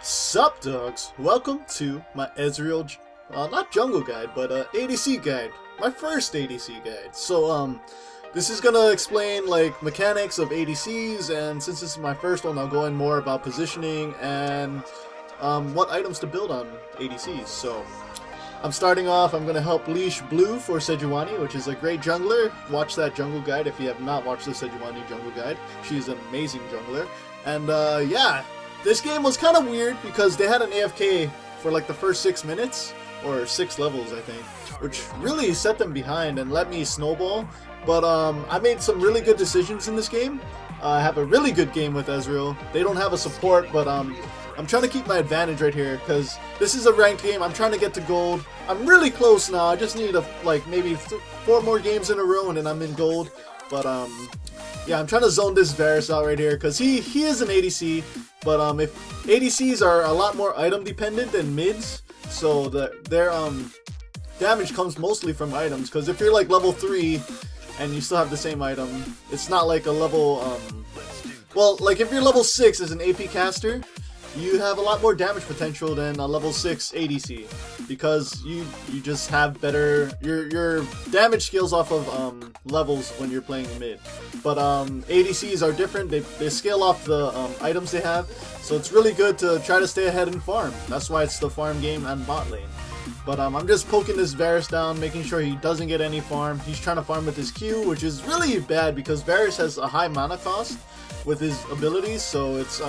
Sup dogs, welcome to my Ezreal, not jungle guide, but ADC guide, my first ADC guide. So this is gonna explain like mechanics of ADCs, and since this is my first one, I'll go in more about positioning and what items to build on ADCs. So I'm starting off, I'm gonna help leash Blue for Sejuani, which is a great jungler. Watch that jungle guide if you have not watched the Sejuani jungle guide. She's an amazing jungler. And yeah, this game was kind of weird because they had an AFK for like the first 6 minutes, or 6 levels I think, which really set them behind and let me snowball. But I made some really good decisions in this game. I have a really good game with Ezreal. They don't have a support, but I'm trying to keep my advantage right here because this is a ranked game. I'm trying to get to gold. I'm really close now. I just need like maybe 4 more games in a row and then I'm in gold. But yeah, I'm trying to zone this Varus out right here because he is an ADC. But if ADCs are a lot more item dependent than mids, so their damage comes mostly from items. Because if you're like level 3 and you still have the same item, it's not like a level well, like if you're level 6 as an AP caster, you have a lot more damage potential than a level 6 ADC because you just have better your damage scales off of levels when you're playing mid. But ADCs are different. They scale off the items they have, so it's really good to try to stay ahead and farm. That's why it's the farm game and bot lane. But I'm just poking this Varus down, making sure he doesn't get any farm. He's trying to farm with his Q, which is really bad because Varus has a high mana cost with his abilities, so it's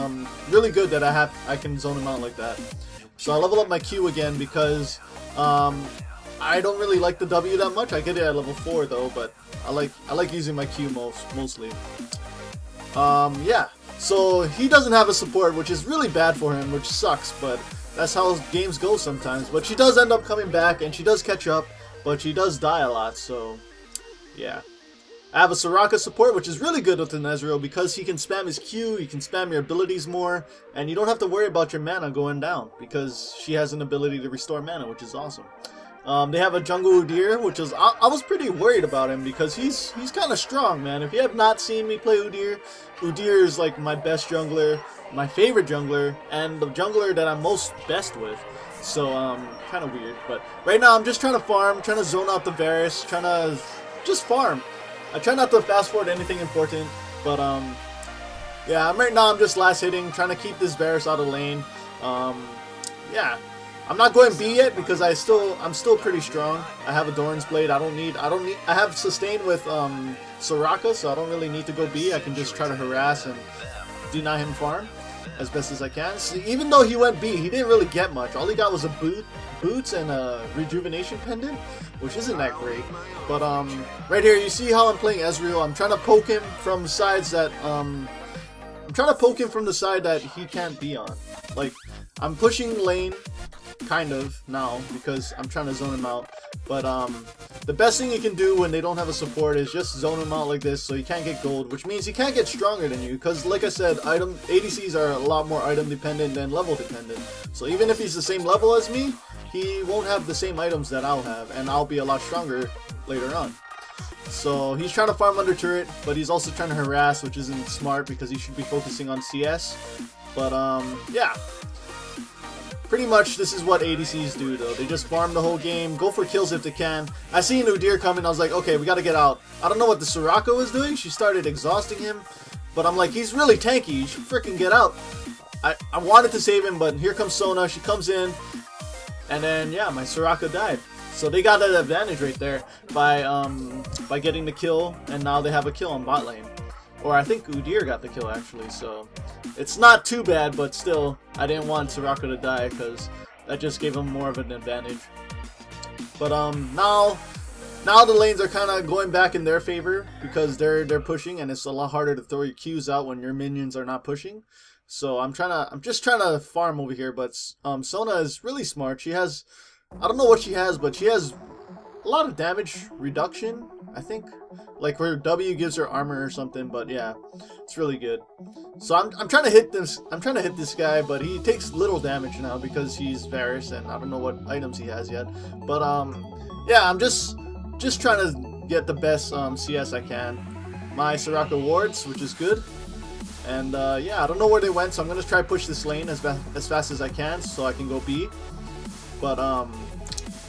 really good that I can zone him out like that. So I level up my Q again because I don't really like the W that much. I get it at level 4 though, but I like using my Q mostly. Yeah, so he doesn't have a support, which is really bad for him, which sucks, but that's how games go sometimes. But she does end up coming back and she does catch up, but she does die a lot, so yeah. I have a Soraka support, which is really good with an Ezreal because he can spam his Q, you can spam your abilities more, and you don't have to worry about your mana going down because she has an ability to restore mana, which is awesome. They have a jungle Udyr, which is I was pretty worried about him because he's kind of strong, man. If you have not seen me play Udyr, Udyr is like my best jungler, my favorite jungler, and the jungler that I'm most best with. So kind of weird, but right now I'm just trying to farm, trying to zone out the Varus, trying to just farm. I try not to fast forward anything important, but yeah, right now I'm just last hitting, trying to keep this Varus out of lane. Yeah, I'm not going B yet because I'm still pretty strong. I have a Doran's Blade. I have sustain with Soraka, so I don't really need to go B. I can just try to harass and deny him farm as best as I can. So even though he went B, he didn't really get much. All he got was a boots and a rejuvenation pendant, which isn't that great. But right here you see how I'm playing Ezreal. I'm trying to poke him from sides that he can't be on. Like I'm pushing lane kind of now because I'm trying to zone him out. But the best thing you can do when they don't have a support is just zone him out like this so he can't get gold, which means he can't get stronger than you because like I said, ADCs are a lot more item dependent than level dependent. So even if he's the same level as me, he won't have the same items that I'll have, and I'll be a lot stronger later on. So he's trying to farm under turret, but he's also trying to harass, which isn't smart because he should be focusing on CS. But yeah, pretty much this is what ADCs do though. They just farm the whole game, go for kills if they can. I seen Udyr coming, I was like, okay, we gotta get out. I don't know what the Soraka was doing, she started exhausting him, but I'm like, he's really tanky, you should freaking get out. I wanted to save him, but here comes Sona, she comes in, and then yeah, my Soraka died. So they got that advantage right there by getting the kill, and now they have a kill on bot lane. Or I think Udyr got the kill actually, so it's not too bad, but still, I didn't want Soraka to die because that just gave him more of an advantage. But now the lanes are kind of going back in their favor because they're pushing, and it's a lot harder to throw your Qs out when your minions are not pushing. So I'm just trying to farm over here, but Sona is really smart. She has, I don't know what she has, but she has a lot of damage reduction, I think. Like her W gives her armor or something, but yeah, it's really good. So I'm trying to hit this guy, but he takes little damage now because he's Varus and I don't know what items he has yet. But yeah, I'm just trying to get the best CS I can. My Soraka wards, which is good. And yeah, I don't know where they went, so I'm gonna try to push this lane as fast as I can so I can go B. But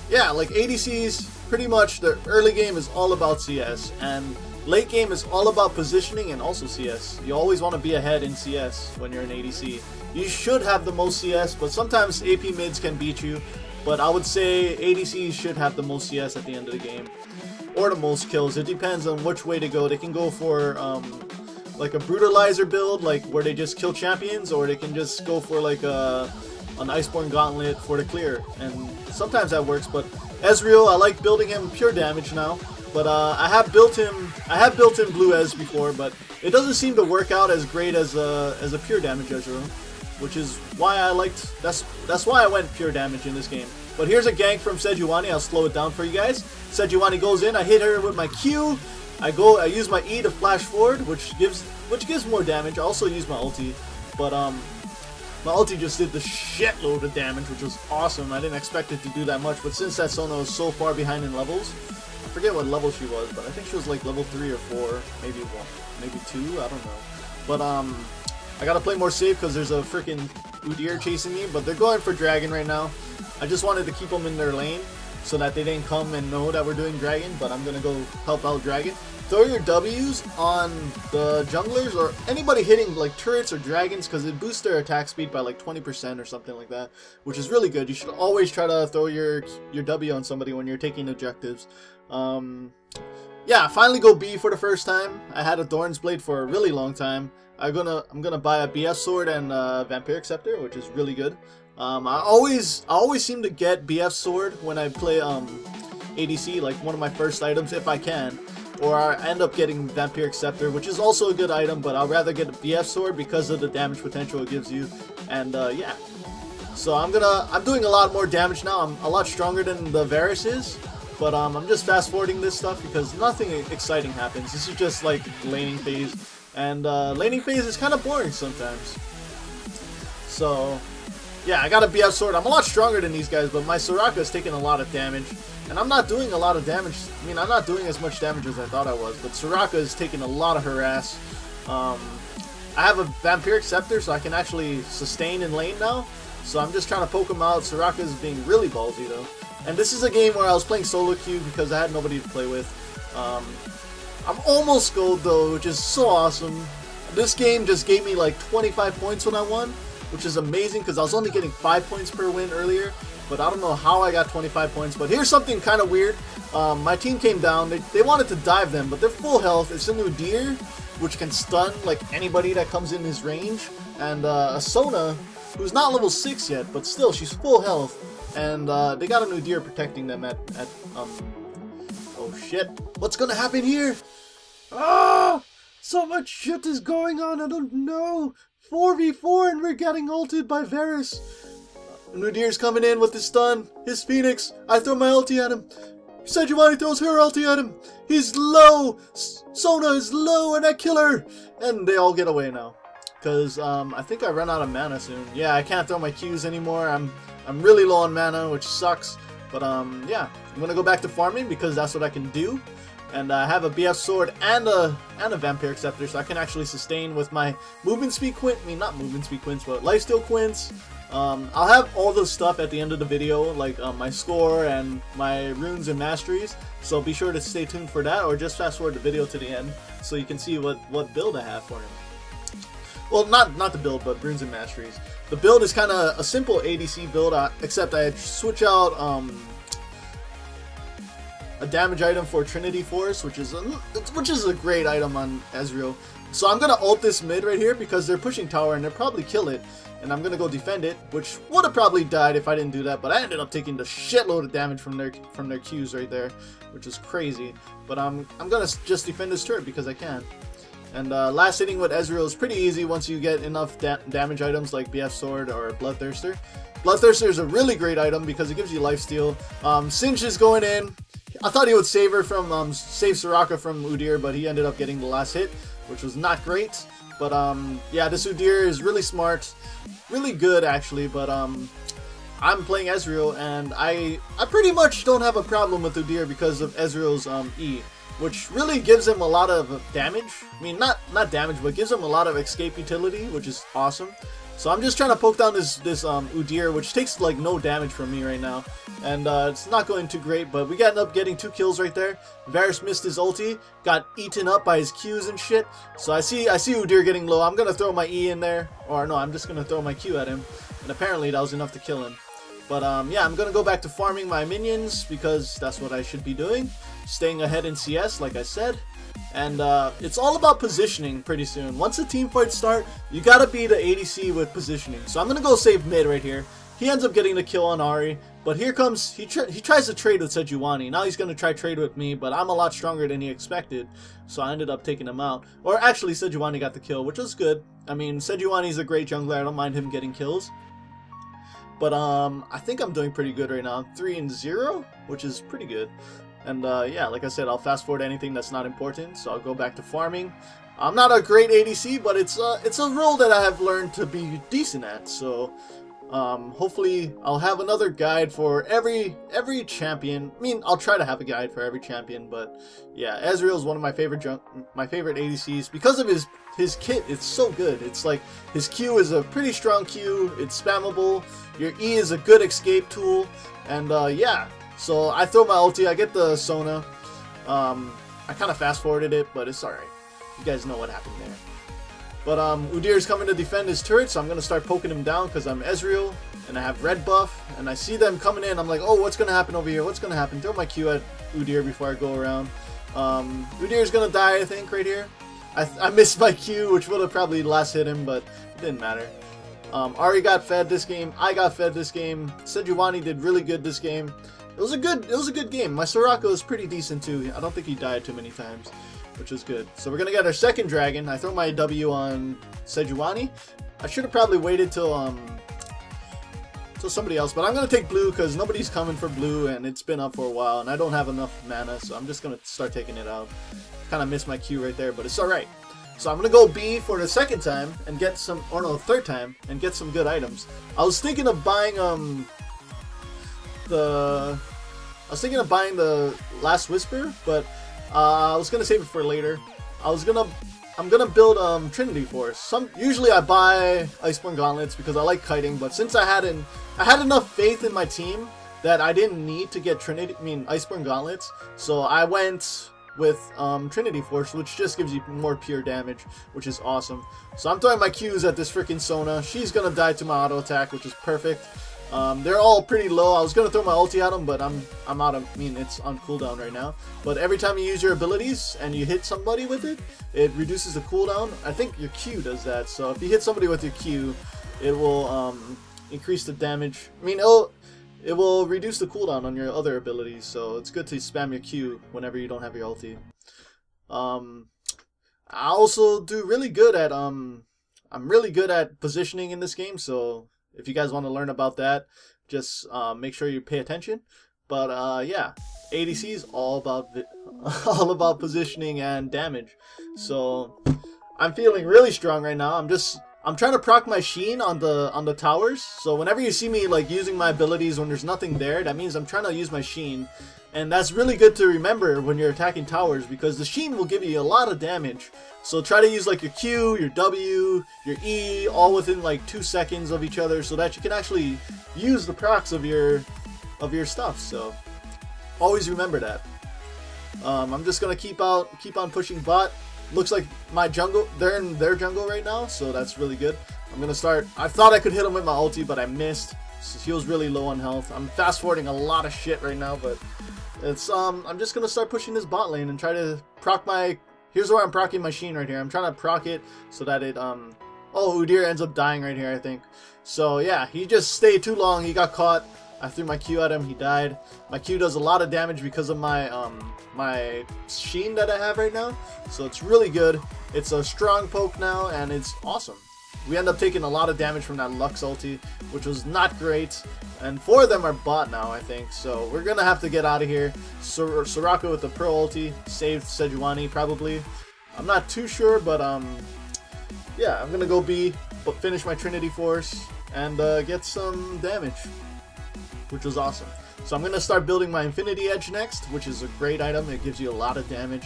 yeah, like ADCs, pretty much the early game is all about CS, and late game is all about positioning and also CS. You always want to be ahead in CS when you're an ADC. You should have the most CS, but sometimes AP mids can beat you. But I would say ADCs should have the most CS at the end of the game, or the most kills. It depends on which way to go. They can go for like a brutalizer build, like where they just kill champions, or they can just go for like an Iceborne Gauntlet for the clear, and sometimes that works. But Ezreal, I like building him pure damage now, but I have built him blue Ez before, but it doesn't seem to work out as great as a pure damage Ezreal, which is why I liked, that's why I went pure damage in this game. But here's a gank from Sejuani. I'll slow it down for you guys. Sejuani goes in, I hit her with my Q, I use my E to flash forward, which gives more damage. I also use my ulti, but my ulti just did the shitload of damage, which was awesome. I didn't expect it to do that much, but since that Sona was so far behind in levels, I forget what level she was, but I think she was like level 3 or 4, maybe 1, maybe 2, I don't know. But I gotta play more safe because there's a freaking Udyr chasing me, but they're going for Dragon right now. I just wanted to keep them in their lane so that they didn't come and know that we're doing Dragon, but I'm gonna go help out Dragon. Throw your W's on the junglers or anybody hitting like turrets or dragons, because it boosts their attack speed by like 20% or something like that, which is really good. You should always try to throw your W on somebody when you're taking objectives. Yeah, finally go B for the first time. I had a Thorn's Blade for a really long time. I'm gonna buy a BF Sword and Vampiric Scepter, which is really good. I always seem to get BF Sword when I play ADC, like one of my first items if I can. Or I end up getting Vampiric Scepter, which is also a good item, but I'll rather get a BF Sword because of the damage potential it gives you. And yeah, so I'm doing a lot more damage now. I'm a lot stronger than the Varus is, but I'm just fast forwarding this stuff because nothing exciting happens. This is just like laning phase, and laning phase is kind of boring sometimes. So yeah, I got a BF Sword. I'm a lot stronger than these guys, but my Soraka is taking a lot of damage. And I'm not doing a lot of damage. I mean, I'm not doing as much damage as I thought I was, but Soraka is taking a lot of harass. I have a Vampiric Scepter, so I can actually sustain in lane now. So I'm just trying to poke him out. Soraka is being really ballsy, though. And this is a game where I was playing solo queue because I had nobody to play with. I'm almost gold, though, which is so awesome. This game just gave me like 25 points when I won, which is amazing because I was only getting 5 points per win earlier. But I don't know how I got 25 points. But here's something kind of weird. My team came down. They wanted to dive them, but they're full health. It's a Udyr, which can stun like anybody that comes in his range. And a Sona, who's not level 6 yet, but still, she's full health. And they got a Udyr protecting them at oh shit. What's gonna happen here? Ah! So much shit is going on, I don't know. 4v4 and we're getting ulted by Varus. Udyr's coming in with his stun, his Phoenix. I throw my ulti at him. Sejuani throws her ulti at him. He's low. Sona is low, and I kill her. And they all get away now, cause I think I run out of mana soon. Yeah, I can't throw my Qs anymore. I'm really low on mana, which sucks. But yeah, I'm gonna go back to farming because that's what I can do. And I have a BF Sword and a Vampiric Scepter, so I can actually sustain with my movement speed quint. I mean, not movement speed quints, but lifesteal quints. I'll have all the stuff at the end of the video, like my score and my runes and masteries, so be sure to stay tuned for that, or just fast forward the video to the end so you can see what build I have for him. Well, not the build, but runes and masteries. The build is kind of a simple ADC build, except I switch out a damage item for Trinity Force, which is a great item on Ezreal. So I'm gonna ult this mid right here because they're pushing tower and they'll probably kill it, and I'm gonna go defend it, which would have probably died if I didn't do that. But I ended up taking the shitload of damage from their Qs right there, which is crazy. But I'm gonna just defend this turret because I can. And last hitting with Ezreal is pretty easy once you get enough damage items like BF Sword or Bloodthirster. Bloodthirster is a really great item because it gives you lifesteal. Singe is going in. I thought he would save her from save Soraka from Udyr, but he ended up getting the last hit, which was not great. But yeah, this Udyr is really smart, really good actually. But I'm playing Ezreal, and I pretty much don't have a problem with Udyr because of Ezreal's E. which really gives him a lot of damage. I mean, not damage, but gives him a lot of escape utility, which is awesome. So I'm just trying to poke down this Udyr, which takes like no damage from me right now, and it's not going too great. But we ended up getting 2 kills right there. Varus missed his ulti, got eaten up by his Qs and shit. So I see Udyr getting low. I'm gonna throw my E in there, or no, I'm just gonna throw my Q at him, and apparently that was enough to kill him. But yeah, I'm gonna go back to farming my minions because that's what I should be doing, staying ahead in CS, like I said. And it's all about positioning pretty soon. Once the team fights start, you gotta be the ADC with positioning. So I'm gonna go save mid right here. He ends up getting the kill on Ahri, but here comes, he tries to trade with Sejuani. Now he's gonna try trade with me, but I'm a lot stronger than he expected, so I ended up taking him out. Or actually, Sejuani got the kill, which was good. I mean, Sejuani's a great jungler, I don't mind him getting kills. But I think I'm doing pretty good right now. 3-0, which is pretty good. And yeah, like I said, I'll fast forward anything that's not important, so I'll go back to farming. I'm not a great ADC, but it's a role that I have learned to be decent at. So hopefully I'll have another guide for every champion. I mean, I'll try to have a guide for every champion, but yeah, Ezreal is one of my favorite ADCs because of his kit. It's so good. It's like his Q is a pretty strong Q. It's spammable. Your E is a good escape tool, and yeah. So I throw my ulti, I get the Sona. I kind of fast forwarded it, but it's alright. You guys know what happened there. But Udyr is coming to defend his turret, so I'm going to start poking him down because I'm Ezreal, and I have red buff, and I see them coming in. I'm like, oh, what's going to happen over here? What's going to happen? Throw my Q at Udyr before I go around. Udyr is going to die, I think, right here. I missed my Q, which would have probably last hit him, but it didn't matter. Ahri got fed this game. I got fed this game. Sejuani did really good this game. It was a good game. My Soraka was pretty decent too. I don't think he died too many times, which was good. So we're gonna get our second dragon. I throw my W on Sejuani. I should have probably waited till somebody else, but I'm gonna take blue because nobody's coming for blue, and it's been up for a while, and I don't have enough mana, so I'm just gonna start taking it out. Kind of missed my Q right there, but it's all right. So I'm gonna go B for the second time and get some, or no, third time and get some good items. I was thinking of buying the Last Whisper, but I was gonna save it for later. I'm gonna build Trinity Force. Usually I buy Iceborne Gauntlets because I like kiting, but since I had enough faith in my team that I didn't need to get Iceborne Gauntlets, so I went with Trinity Force, which just gives you more pure damage, which is awesome. So I'm throwing my Qs at this freaking Sona. She's gonna die to my auto attack, which is perfect. They're all pretty low. I was gonna throw my ulti at them, but I'm out of. I mean, it's on cooldown right now. But every time you use your abilities and you hit somebody with it, it reduces the cooldown. I think your Q does that. So if you hit somebody with your Q, it will increase the damage. I mean, it will reduce the cooldown on your other abilities. So it's good to spam your Q whenever you don't have your ulti. I also do really good at I'm really good at positioning in this game. So if you guys want to learn about that, just make sure you pay attention. But yeah, ADC is all about positioning and damage. So I'm feeling really strong right now. I'm trying to proc my Sheen on the towers. So whenever you see me like using my abilities when there's nothing there, that means I'm trying to use my Sheen. And that's really good to remember when you're attacking towers, because the Sheen will give you a lot of damage. So try to use like your Q, your W, your E, all within like 2 seconds of each other, so that you can actually use the procs of your stuff. So always remember that. I'm just gonna keep on pushing bot. Looks like my jungle, they're in their jungle right now, so that's really good. I'm gonna start. I thought I could hit him with my ulti, but I missed. So he was really low on health. I'm fast forwarding a lot of shit right now, but it's I'm just gonna start pushing this bot lane and try to proc my. Here's where I'm procking my Sheen right here. I'm trying to proc it so that it oh, Udyr ends up dying right here, I think. So yeah, he just stayed too long. He got caught. I threw my Q at him. He died. My Q does a lot of damage because of my my Sheen that I have right now. So it's really good. It's a strong poke now, and it's awesome. We end up taking a lot of damage from that Lux ulti, which was not great. And 4 of them are bot now, I think. So we're going to have to get out of here. Soraka with the Pro ulti saved Sejuani, probably. I'm not too sure, but yeah, I'm going to go B, but finish my Trinity Force, and get some damage. which was awesome. So I'm gonna start building my Infinity Edge next, which is a great item. It gives you a lot of damage.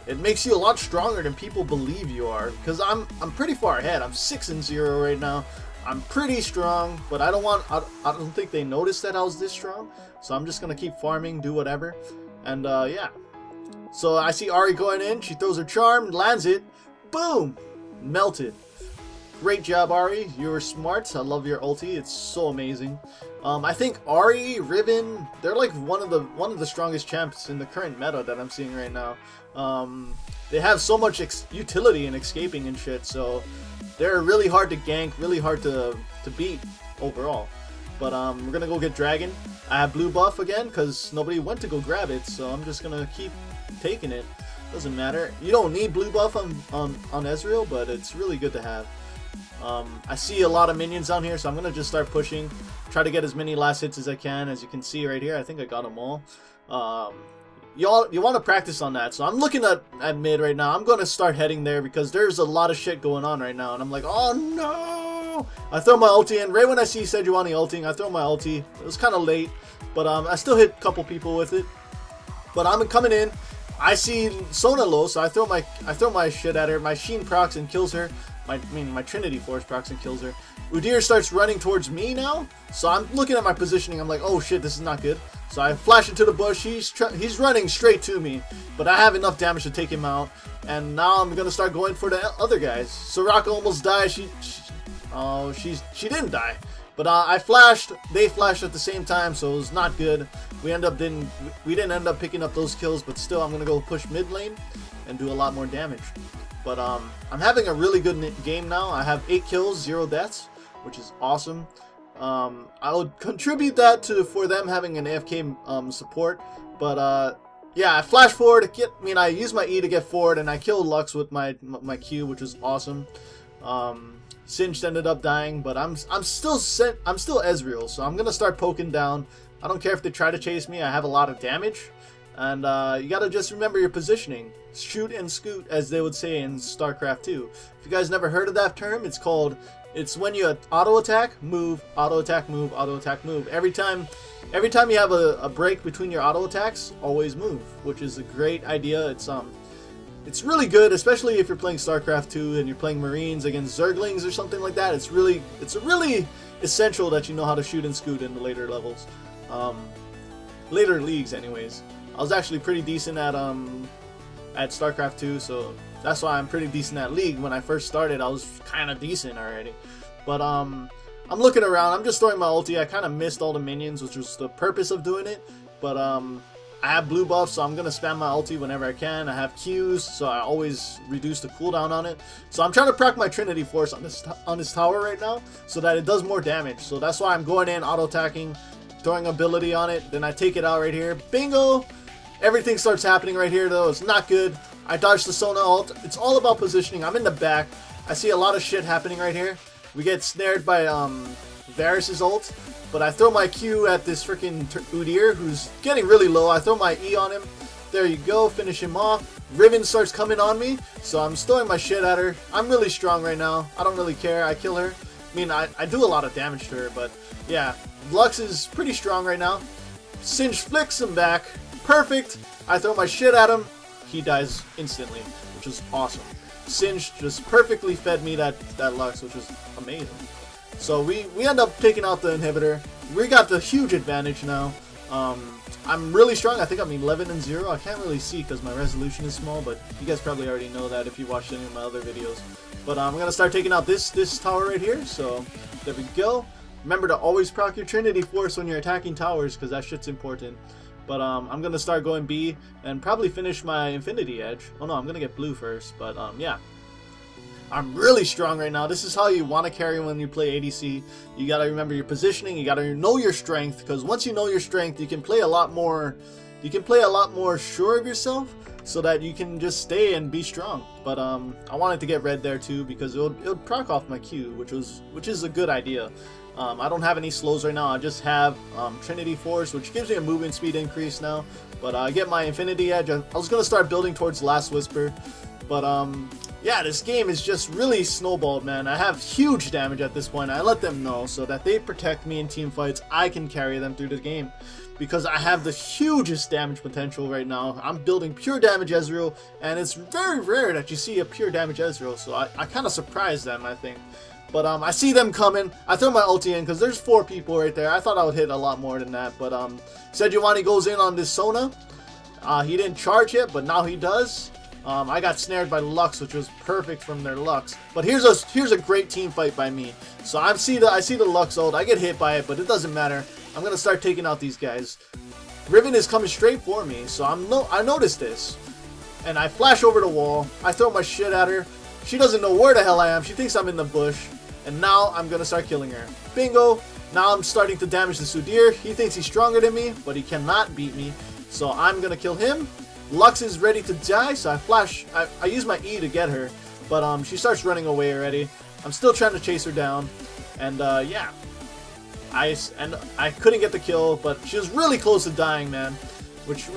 It makes you a lot stronger than people believe you are, because I'm pretty far ahead. I'm 6-0 right now. I'm pretty strong, but I don't think they noticed that I was this strong. So I'm just gonna keep farming, do whatever, and yeah. So I see Ahri going in. She throws her charm, lands it, boom, melted. Great job, Ahri. You were smart. I love your ulti. It's so amazing. I think Ahri, Riven, they're like one of the strongest champs in the current meta that I'm seeing right now. They have so much utility in escaping and shit, so they're really hard to gank, really hard to beat overall. But we're gonna go get Dragon. I have blue buff again because nobody went to go grab it, so I'm just gonna keep taking it. Doesn't matter. You don't need blue buff on Ezreal, but it's really good to have. I see a lot of minions down here, so I'm gonna just start pushing, try to get as many last hits as I can. As you can see right here, I think I got them all. You want to practice on that, so I'm looking at mid right now. I'm going to start heading there because there's a lot of shit going on right now, and I'm like, oh no! I throw my ulti in. Right when I see Sejuani ulting, I throw my ulti. It was kind of late, but I still hit a couple people with it. But I'm coming in. I see Sona low, so I throw my shit at her. My Sheen procs and kills her. My Trinity Force procs and kills her. Udyr starts running towards me now, so I'm looking at my positioning. I'm like, oh shit, this is not good. So I flash into the bush. He's running straight to me, but I have enough damage to take him out. And now I'm gonna start going for the other guys. Soraka almost died. She didn't die, but I flashed. They flashed at the same time, so it was not good. We didn't end up picking up those kills, but still, I'm gonna go push mid lane and do a lot more damage. But I'm having a really good game now. I have 8 kills, 0 deaths, which is awesome. I would contribute that for them having an AFK support, but yeah, I flash forward to I use my E to get forward, and I killed Lux with my Q, which was awesome. Singed ended up dying, but I'm still Ezreal, so I'm gonna start poking down. I don't care if they try to chase me. I have a lot of damage, and you gotta just remember your positioning. Shoot and scoot, as they would say in StarCraft 2. If you guys never heard of that term, it's when you auto attack, move, auto attack, move, auto attack, move. Every time you have a break between your auto attacks, always move, which is a great idea. It's really good, especially if you're playing StarCraft 2 and you're playing Marines against Zerglings or something like that. It's really essential that you know how to shoot and scoot in the later levels, later leagues, anyways. I was actually pretty decent at StarCraft 2, so that's why I'm pretty decent at League. When I first started, I was kind of decent already. But I'm looking around. I'm just throwing my ulti. I kind of missed all the minions, which was the purpose of doing it. But I have blue buff, so I'm going to spam my ulti whenever I can. I have Qs, so I always reduce the cooldown on it. So I'm trying to proc my Trinity Force on this tower right now, so that it does more damage. So that's why I'm going in, auto-attacking, throwing ability on it. Then I take it out right here. Bingo! Everything starts happening right here, though. It's not good. I dodged the Sona ult. It's all about positioning. I'm in the back. I see a lot of shit happening right here. We get snared by Varus' ult, but I throw my Q at this freaking Udyr, who's getting really low. I throw my E on him. There you go. Finish him off. Riven starts coming on me, so I'm throwing my shit at her. I'm really strong right now. I don't really care. I kill her. I mean, I do a lot of damage to her, but yeah. Lux is pretty strong right now. Singe flicks him back. Perfect. I throw my shit at him. He dies instantly, which is awesome. Singe just perfectly fed me that Lux, which was amazing. So we end up taking out the inhibitor. We got the huge advantage now. I'm really strong. I think I'm 11-0. I can't really see because my resolution is small, but you guys probably already know that if you watched any of my other videos. But I'm gonna start taking out this tower right here. So there we go. Remember to always proc your Trinity Force when you're attacking towers, because that shit's important. But I'm gonna start going B and probably finish my Infinity Edge. Oh no, I'm gonna get blue first. But yeah, I'm really strong right now. This is how you want to carry when you play ADC. You gotta remember your positioning. You gotta know your strength, because once you know your strength, you can play a lot more. You can play a lot more sure of yourself, so that you can just stay and be strong. But I wanted to get red there too, because it would proc off my Q, which is a good idea. I don't have any slows right now. I just have Trinity Force, which gives me a movement speed increase now. But I get my Infinity Edge. I was going to start building towards Last Whisper. But yeah, this game is just really snowballed, man. I have huge damage at this point. I let them know so that they protect me in team fights. I can carry them through the game because I have the hugest damage potential right now. I'm building pure damage Ezreal, and it's very rare that you see a pure damage Ezreal, so I kind of surprised them, I think. But I see them coming. I throw my ulti in because there's 4 people right there. I thought I would hit a lot more than that, but Sejuani goes in on this Sona. He didn't charge it, but now he does. I got snared by Lux, which was perfect from their Lux. But here's a great team fight by me. So I see the Lux ult. I get hit by it, but it doesn't matter. I'm gonna start taking out these guys. Riven is coming straight for me, so I noticed this, and I flash over the wall. I throw my shit at her. She doesn't know where the hell I am. She thinks I'm in the bush, and now I'm gonna start killing her. Bingo! Now I'm starting to damage the Sudir. He thinks he's stronger than me, but he cannot beat me. So I'm gonna kill him. Lux is ready to die, so I flash. I use my E to get her, but she starts running away already. I'm still trying to chase her down, and yeah. I couldn't get the kill, but she was really close to dying, man. She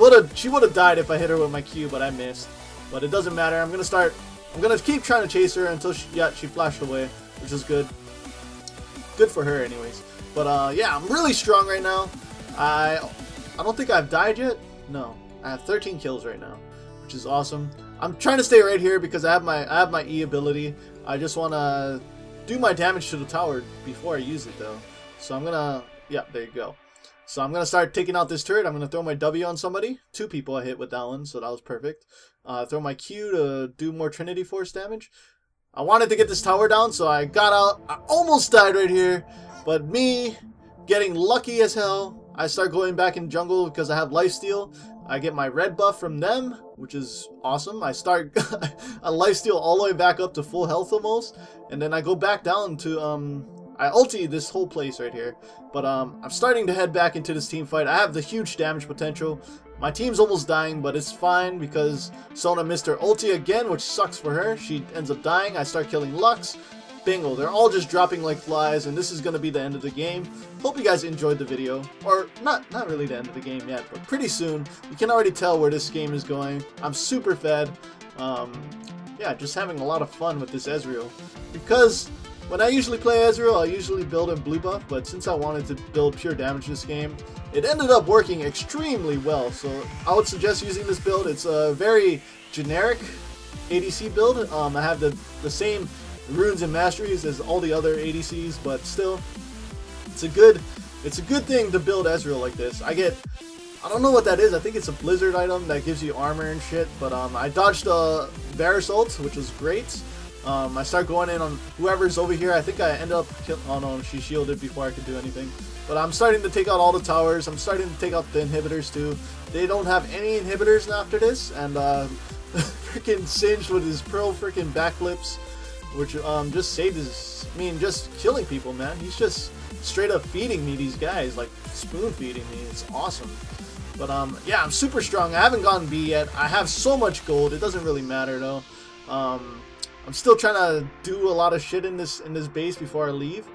would have died if I hit her with my Q, but I missed. But it doesn't matter. I'm gonna keep trying to chase her until she flashed away, which is good. Good for her, anyways. But yeah, I'm really strong right now. I don't think I've died yet. No, I have 13 kills right now, which is awesome. I'm trying to stay right here because I have my E ability. I just want to do my damage to the tower before I use it, though. So I'm gonna, yeah, there you go. So I'm gonna start taking out this turret. I'm gonna throw my W on somebody. 2 people I hit with that one, so that was perfect. Throw my Q to do more Trinity Force damage. I wanted to get this tower down, so I got out. I almost died right here, but me getting lucky as hell, I start going back in jungle because I have lifesteal. I get my red buff from them, which is awesome. I start a lifesteal all the way back up to full health almost, and then I go back down to I ulti this whole place right here, but I'm starting to head back into this team fight. I have the huge damage potential. My team's almost dying, but it's fine because Sona missed her ulti again, which sucks for her. She ends up dying. I start killing Lux. Bingo, they're all just dropping like flies, and this is going to be the end of the game. Hope you guys enjoyed the video, or not really the end of the game yet, but pretty soon. You can already tell where this game is going. I'm super fed. Yeah, just having a lot of fun with this Ezreal, because when I usually play Ezreal, I usually build in blue buff, but since I wanted to build pure damage this game, it ended up working extremely well. So I would suggest using this build. It's a very generic ADC build. I have the same runes and masteries as all the other ADCs, but still, it's a good thing to build Ezreal like this. I don't know what that is. I think it's a blizzard item that gives you armor and shit, but I dodged a Varus ult, which was great. I start going in on whoever's over here. I think I end up oh no, she shielded before I could do anything. But I'm starting to take out all the towers. I'm starting to take out the inhibitors too. They don't have any inhibitors after this, and freaking Singed with his pearl freaking backflips, which just saved his, I mean, just killing people, man. He's just straight up feeding me these guys, like spoon feeding me. It's awesome. But yeah, I'm super strong. I haven't gotten B yet. I have so much gold. It doesn't really matter though. I'm still trying to do a lot of shit in this base before I leave.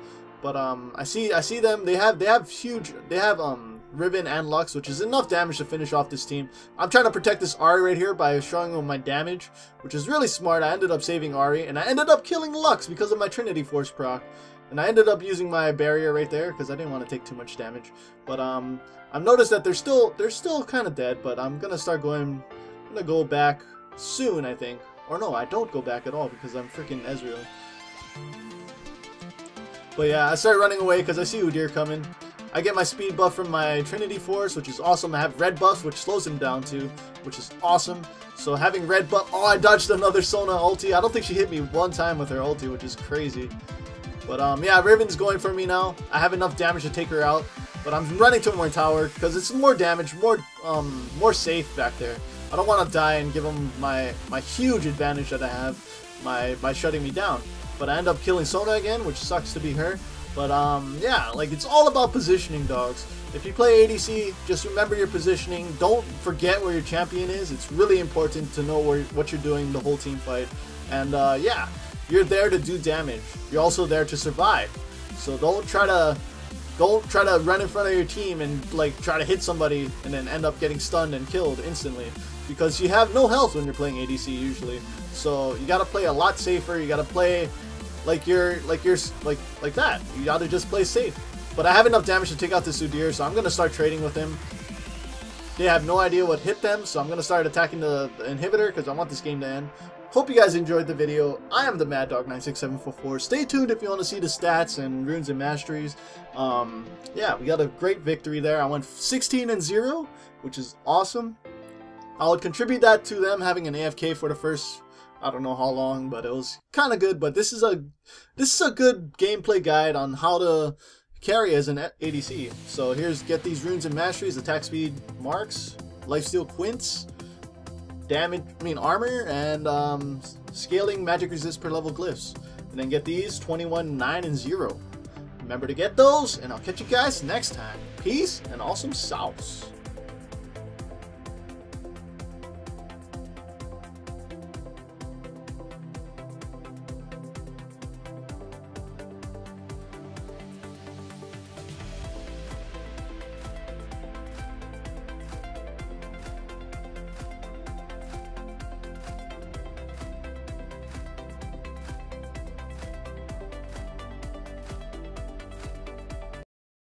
But I see them. They have Riven and Lux, which is enough damage to finish off this team. I'm trying to protect this Ahri right here by showing them my damage, which is really smart. I ended up saving Ahri, and I ended up killing Lux because of my Trinity Force proc. And I ended up using my barrier right there because I didn't want to take too much damage. But I've noticed that they're still kind of dead. But I'm gonna go back soon, I think. Or no, I don't go back at all because I'm freaking Ezreal. But yeah, I start running away because I see Udyr coming. I get my speed buff from my Trinity Force, which is awesome. I have red buff, which slows him down too, which is awesome. So having red buff, oh, I dodged another Sona ulti. I don't think she hit me one time with her ulti, which is crazy. But yeah, Riven's going for me now. I have enough damage to take her out, but I'm running to my tower because it's more damage, more safe back there. I don't want to die and give him my huge advantage that I have by shutting me down. But I end up killing Sona again, which sucks to be her. But yeah, like, it's all about positioning, dogs. If you play ADC, just remember your positioning. Don't forget where your champion is. It's really important to know what you're doing the whole team fight. And yeah, you're there to do damage. You're also there to survive. So don't try to run in front of your team and like try to hit somebody and then end up getting stunned and killed instantly, because you have no health when you're playing ADC usually. So you gotta play a lot safer. You gotta play like that. You gotta just play safe. But I have enough damage to take out this Udyr, so I'm gonna start trading with him. They have no idea what hit them, so I'm gonna start attacking the inhibitor because I want this game to end. Hope you guys enjoyed the video. I am the Mad Dog 96744. Stay tuned if you want to see the stats and runes and masteries. Yeah, we got a great victory there. I went 16-0, which is awesome. I would contribute that to them having an AFK for the first, I don't know how long, but it was kind of good. But this is a good gameplay guide on how to carry as an ADC. So here's get these runes and masteries: attack speed marks, lifesteal quints, damage, armor, and scaling magic resist per level glyphs. And then get these 21, 9, and 0. Remember to get those, and I'll catch you guys next time. Peace and awesome sauce.